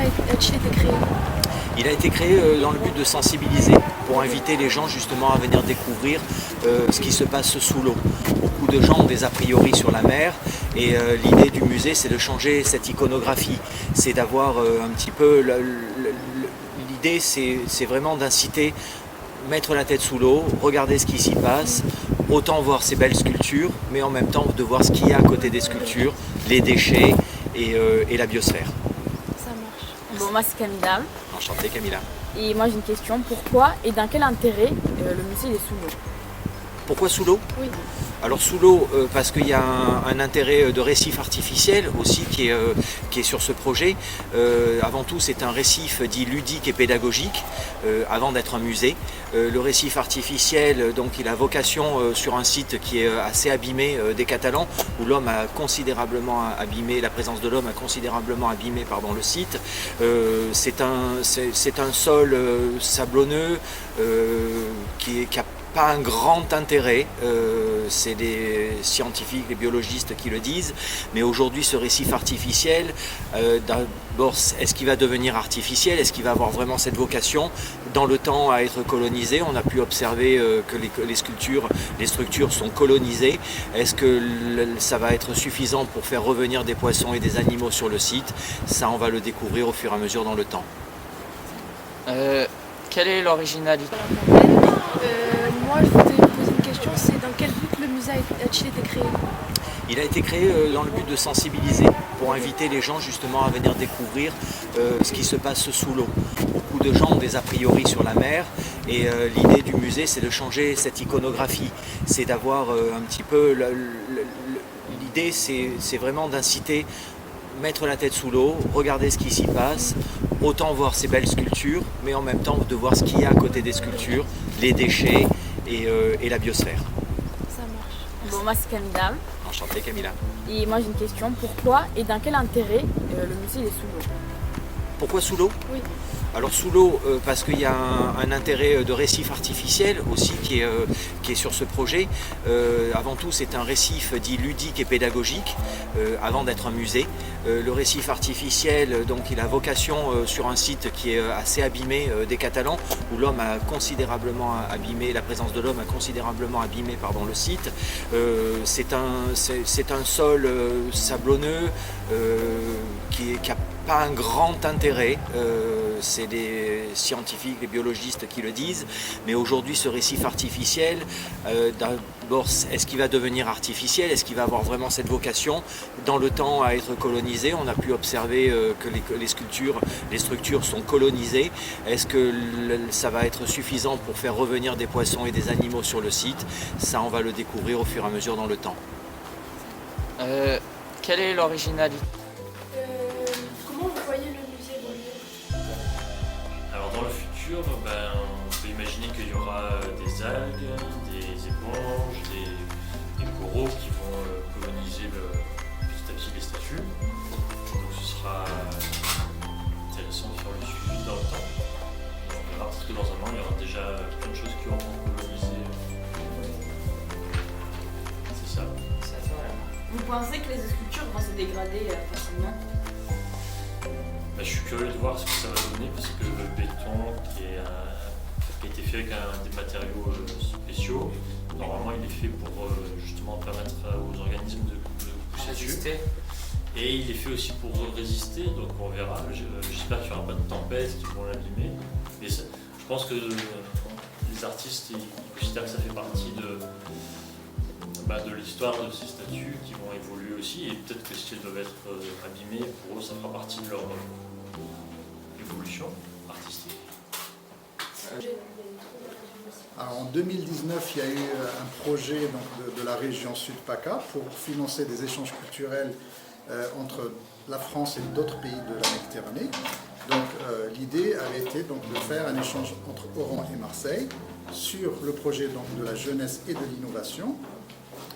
a-t-il été créé? Il a été créé dans le but de sensibiliser, pour inviter les gens justement à venir découvrir ce qui se passe sous l'eau. Beaucoup de gens ont des a priori sur la mer et l'idée du musée, c'est de changer cette iconographie. C'est d'avoir un petit peu... L'idée, c'est vraiment d'inciter, mettre la tête sous l'eau, regarder ce qui s'y passe, autant voir ces belles sculptures, mais en même temps de voir ce qu'il y a à côté des sculptures, les déchets et la biosphère. Ça marche. Bon, moi c'est Camilla. Enchanté Camilla. Et moi j'ai une question. Pourquoi et dans quel intérêt le musée il est sous l'eau? Pourquoi sous l'eau? Oui. Alors sous l'eau, parce qu'il y a un intérêt de récif artificiel aussi qui est sur ce projet. Avant tout, c'est un récif dit ludique et pédagogique, avant d'être un musée. Le récif artificiel, donc, il a vocation sur un site qui est assez abîmé des Catalans, où l'homme a considérablement abîmé, la présence de l'homme a considérablement abîmé le site. C'est un sol sablonneux qui a pas un grand intérêt, c'est les scientifiques, les biologistes qui le disent, mais aujourd'hui ce récif artificiel, d'abord est-ce qu'il va devenir artificiel, est-ce qu'il va avoir vraiment cette vocation dans le temps à être colonisé? On a pu observer que les structures sont colonisées. Est-ce que ça va être suffisant pour faire revenir des poissons et des animaux sur le site? Ça, on va le découvrir au fur et à mesure dans le temps. Quelle est l'originalité? Moi, je voudrais vous poser une question, c'est dans quel but le musée a-t-il été créé? Il a été créé dans le but de sensibiliser, pour inviter les gens justement à venir découvrir ce qui se passe sous l'eau. Beaucoup de gens ont des a priori sur la mer et l'idée du musée, c'est de changer cette iconographie. C'est d'avoir un petit peu... L'idée, c'est vraiment d'inciter, mettre la tête sous l'eau, regarder ce qui s'y passe, autant voir ces belles sculptures, mais en même temps de voir ce qu'il y a à côté des sculptures, les déchets et la biosphère. Ça marche. Bon, moi c'est Camilla. Enchanté Camilla. Et moi j'ai une question. Pourquoi et dans quel intérêt le musée il est sous l'eau? Pourquoi sous l'eau? Oui. Alors sous l'eau, parce qu'il y a un intérêt de récif artificiel aussi qui est sur ce projet. Avant tout, c'est un récif dit ludique et pédagogique, avant d'être un musée. Le récif artificiel, donc, il a vocation sur un site qui est assez abîmé des Catalans, où l'homme a considérablement abîmé, la présence de l'homme a considérablement abîmé le site. C'est un sol sablonneux qui a pas un grand intérêt, c'est les scientifiques, les biologistes qui le disent, mais aujourd'hui ce récif artificiel, d'abord est-ce qu'il va devenir artificiel, est-ce qu'il va avoir vraiment cette vocation dans le temps à être colonisé? On a pu observer que les structures sont colonisées. Est-ce que ça va être suffisant pour faire revenir des poissons et des animaux sur le site? Ça, on va le découvrir au fur et à mesure dans le temps. Quelle est l'originalité? Comment vous voyez le musée évoluer? Alors dans le futur, on peut imaginer qu'il y aura des algues, des éponges, des coraux qui vont coloniser petit à petit les statues. Donc ce sera intéressant de faire le suivi dans le temps. On verra parce que dans un an, il y aura déjà plein de choses qui auront colonisé. C'est ça. Vous pensez que les sculptures vont se dégrader facilement? Je suis curieux de voir ce que ça va donner parce que le béton qui a été fait avec des matériaux spéciaux, normalement il est fait pour justement permettre aux organismes de pousser dessus. Et il est fait aussi pour résister, donc on verra. J'espère qu'il n'y aura pas de tempêtes qui vont l'abîmer. Mais je pense que les artistes ils considèrent que ça fait partie de l'histoire de ces statues qui vont évoluer aussi. Et peut-être que si elles doivent être abîmées, pour eux ça fera partie de leur évolution artistique. Alors, en 2019, il y a eu un projet de la région Sud-PACA pour financer des échanges culturels entre la France et d'autres pays de la Méditerranée. Donc l'idée avait été de faire un échange entre Oran et Marseille sur le projet de la jeunesse et de l'innovation.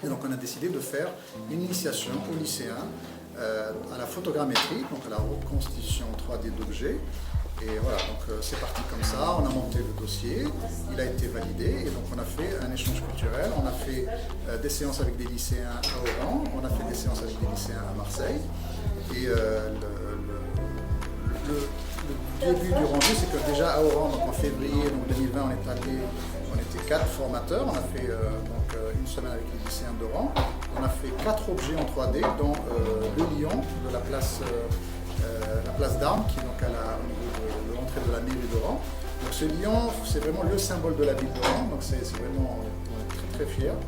Et donc on a décidé de faire une initiation aux lycéens à la photogrammétrie, donc à la reconstitution 3D d'objets. Et voilà, donc c'est parti comme ça, on a monté le dossier, il a été validé et donc on a fait un échange culturel, on a fait des séances avec des lycéens à Oran, on a fait des séances avec des lycéens à Marseille. Et début du rendu, c'est que déjà à Oran, donc en février donc 2020, on était 4 formateurs. On a fait une semaine avec les lycéens d'Oran. On a fait 4 objets en 3D, dont le lion de la place d'Armes, qui est donc au niveau de l'entrée de la mairie d'Oran. Donc ce lion, c'est vraiment le symbole de la ville d'Oran, donc c'est vraiment, on est très très fiers.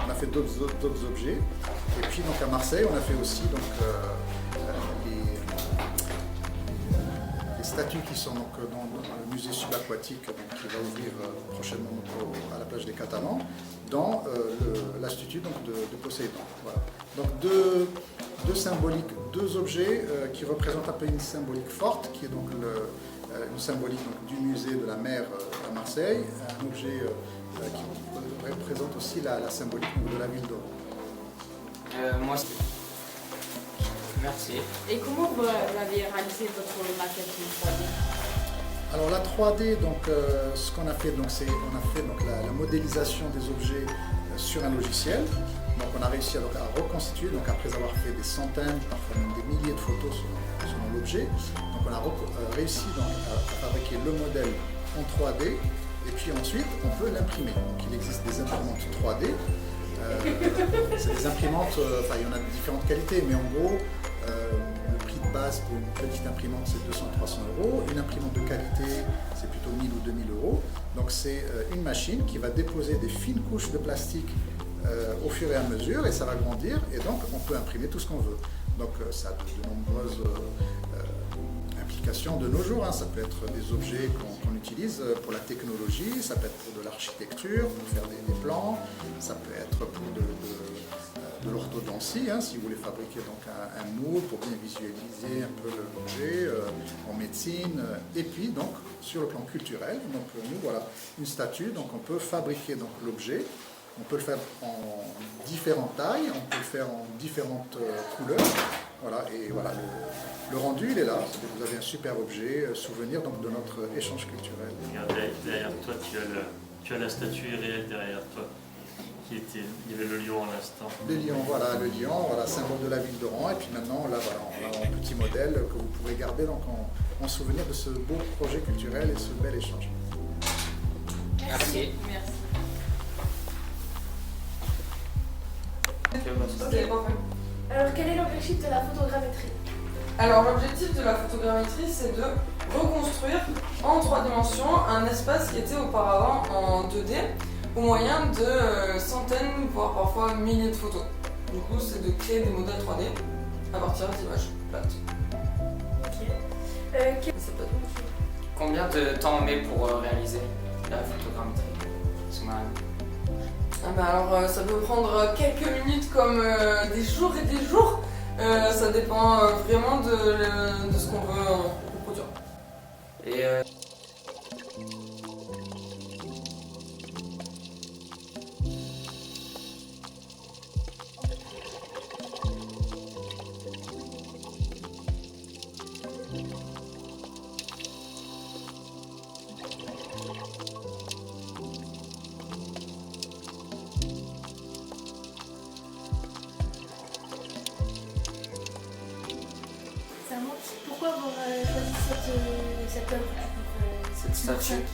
On a fait d'autres objets. Et puis donc à Marseille, on a fait aussi donc, les statues qui sont donc, dans le musée subaquatique qui va ouvrir prochainement à la plage des Catalans, dans la statue de Poséidon. Voilà. Donc deux symboliques, 2 objets qui représentent un peu une symbolique forte, qui est donc une symbolique donc, du musée de la mer à Marseille, un objet qui représente aussi la symbolique de la ville d'Oran. Merci. Et comment vous avez réalisé votre maquette en 3D? Alors la 3D, donc, ce qu'on a fait, c'est on a fait donc, la modélisation des objets sur un logiciel. Donc on a réussi à reconstituer, donc, après avoir fait des centaines, parfois même des milliers de photos selon l'objet. Donc on a réussi donc, à fabriquer le modèle en 3D et puis ensuite on peut l'imprimer. Donc il existe des imprimantes 3D. C'est des imprimantes, il y en a de différentes qualités, mais en gros, le prix de base pour une petite imprimante c'est 200-300 €. Une imprimante de qualité c'est plutôt 1000 ou 2000 €. Donc c'est une machine qui va déposer des fines couches de plastique au fur et à mesure et ça va grandir et donc on peut imprimer tout ce qu'on veut. Donc ça a de nombreuses implications de nos jours. Ça peut être des objets qu'on utilise pour la technologie, ça peut être pour de l'architecture, pour faire des plans, ça peut être pour de l'orthodontie, si vous voulez fabriquer donc un moule pour bien visualiser un peu l'objet en médecine. Et puis donc sur le plan culturel, donc nous voilà une statue, donc on peut fabriquer donc l'objet. On peut le faire en différentes tailles, on peut le faire en différentes couleurs. Voilà, et voilà, le rendu il est là. Vous avez un super objet, souvenir donc, de notre échange culturel. Regarde, derrière toi, tu as la statue réelle derrière toi. Il y avait le lion à l'instant. Le lion, voilà, symbole de la ville d'Oran. Et puis maintenant, là, voilà, on a un petit modèle que vous pourrez garder donc, en souvenir de ce beau projet culturel et ce bel échange. Merci. Merci. Alors, quel est l'objectif de la photogrammétrie? Alors l'objectif de la photogrammétrie, c'est de reconstruire en 3 dimensions un espace qui était auparavant en 2D au moyen de centaines, voire parfois milliers de photos. Du coup, c'est de créer des modèles 3D à partir d'images plates. Ok. Combien de temps on met pour réaliser la photogrammétrie? Alors ça peut prendre quelques minutes comme des jours et des jours. Ça dépend vraiment de ce qu'on veut reproduire. Et Pourquoi avoir choisi cette œuvre, cette statue?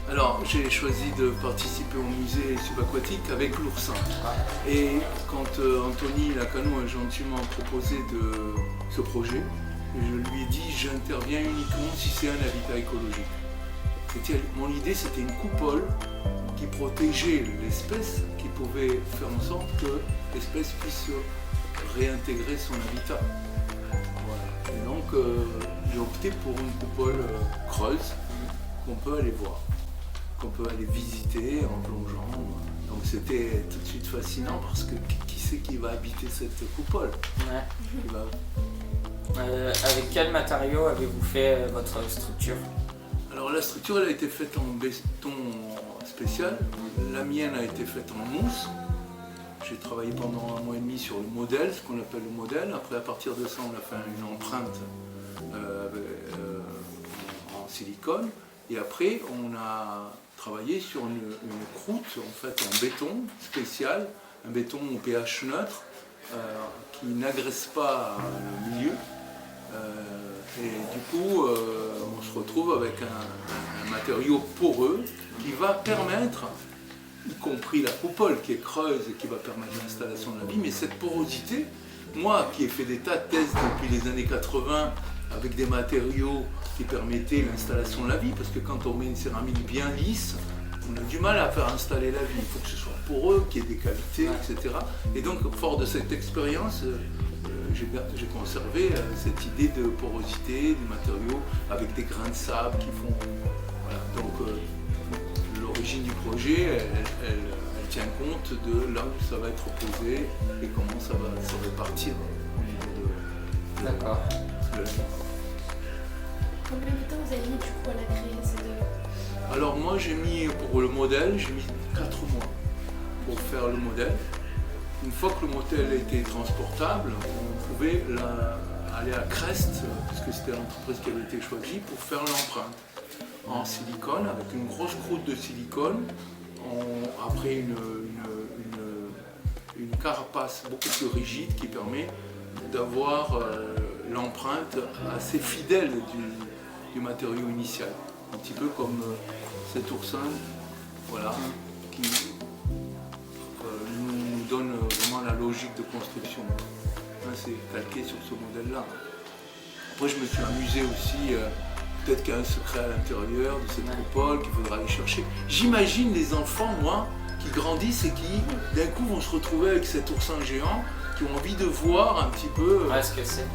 Alors, j'ai choisi de participer au musée subaquatique avec l'oursin. Et quand Anthony Lacano a gentiment proposé ce projet, je lui ai dit j'interviens uniquement si c'est un habitat écologique. Mon idée, c'était une coupole qui protégeait l'espèce, qui pouvait faire en sorte que l'espèce puisse réintégrer son habitat. Voilà. Et donc, j'ai opté pour une coupole creuse qu'on peut aller voir, qu'on peut aller visiter en plongeant. Donc c'était tout de suite fascinant parce que qui c'est qui va habiter cette coupole? Avec quel matériau avez-vous fait votre structure? Alors la structure elle a été faite en béton spécial, la mienne a été faite en mousse. J'ai travaillé pendant 1 mois et demi sur le modèle, ce qu'on appelle le modèle. Après à partir de ça on a fait une empreinte en silicone. Et après, on a travaillé sur une croûte en fait en béton spécial, un béton au pH neutre qui n'agresse pas le milieu. Et du coup, on se retrouve avec un matériau poreux qui va permettre, y compris la coupole qui est creuse et qui va permettre l'installation de la vie, mais cette porosité, moi qui ai fait des tas de tests depuis les années 80 avec des matériaux qui permettaient l'installation de la vie, parce que quand on met une céramique bien lisse, on a du mal à faire installer la vie, il faut que ce soit poreux, qu'il y ait des cavités, etc. Et donc, fort de cette expérience, j'ai conservé cette idée de porosité du matériau avec des grains de sable qui font... Voilà. Donc, l'origine du projet, elle tient compte de là où ça va être posé et comment ça va se répartir au niveau de D'accord. la vie. Combien de temps vous avez mis du coup à la créer ces deux? Alors moi j'ai mis, pour le modèle, j'ai mis 4 mois pour faire le modèle. Une fois que le modèle était transportable, on pouvait aller à Crest, parce que c'était l'entreprise qui avait été choisie, pour faire l'empreinte en silicone, avec une grosse croûte de silicone, après une carapace beaucoup plus rigide qui permet d'avoir l'empreinte assez fidèle du matériau initial. Un petit peu comme cet oursin, voilà, qui nous donne vraiment la logique de construction. C'est calqué sur ce modèle-là. Après, je me suis amusé aussi, peut-être qu'il y a un secret à l'intérieur de cette coupole qu'il faudra aller chercher. J'imagine les enfants, moi, qui grandissent et qui, d'un coup, vont se retrouver avec cet oursin géant, qui ont envie de voir un petit peu Ce que c'est.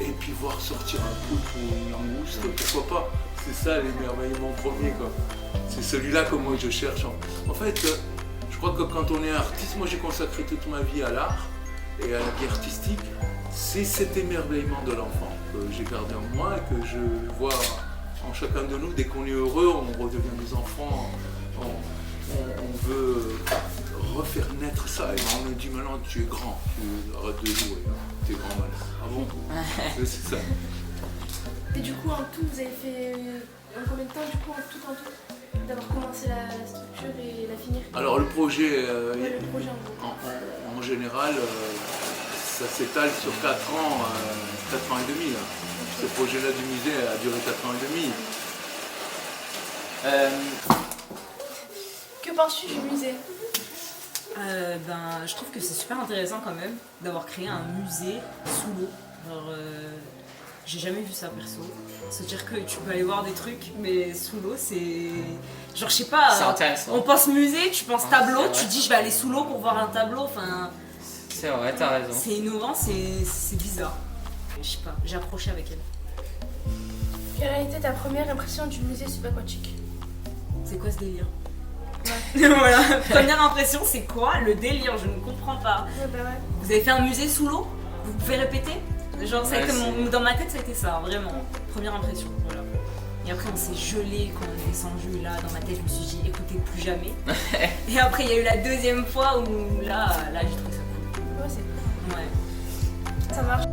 et puis voir sortir un poulpe ou une langouste, pourquoi pas. C'est ça l'émerveillement premier, quoi. C'est celui-là que moi je cherche. En fait, je crois que quand on est artiste, moi j'ai consacré toute ma vie à l'art et à la vie artistique, c'est cet émerveillement de l'enfant que j'ai gardé en moi et que je vois en chacun de nous. Dès qu'on est heureux, on redevient des enfants, on veut refaire naître ça. Et on nous dit maintenant tu es grand, tu arrêtes de jouer, tu es grand malade. Ah bon? C'est ça. Et du coup, en tout, vous avez fait en combien de temps, du coup, en tout, d'avoir commencé la structure et la finir? Alors le projet, Le projet en gros. en général, ça s'étale sur 4 ans, 4 ans et demi. Là. Ce projet-là du musée a duré 4 ans et demi. Que penses-tu du musée? Je trouve que c'est super intéressant quand même d'avoir créé un musée sous l'eau. Genre, j'ai jamais vu ça perso. Se dire que tu peux aller voir des trucs, mais sous l'eau, c'est. Genre, je sais pas. C'est intéressant. On pense musée, tu penses tableau, c'est tu vrai. dis je vais aller sous l'eau pour voir un tableau. Enfin, C'est vrai, t'as raison. c'est innovant, c'est bizarre. Je sais pas, j'ai approché avec elle. Quelle a été ta première impression du musée subaquatique? C'est quoi ce délire? Voilà, première impression, c'est quoi le délire? Je ne comprends pas. Ouais. Vous avez fait un musée sous l'eau? Vous pouvez répéter? Genre, ça a été c'est- dans ma tête, ça a été ça, vraiment. Première impression, voilà. Et après, on s'est gelé quand on est descendu. Là, dans ma tête, je me suis dit, écoutez, plus jamais. Et après, il y a eu la deuxième fois où là j'ai trouvé ça cool. Ouais, c'est cool. Ouais. Ça marche.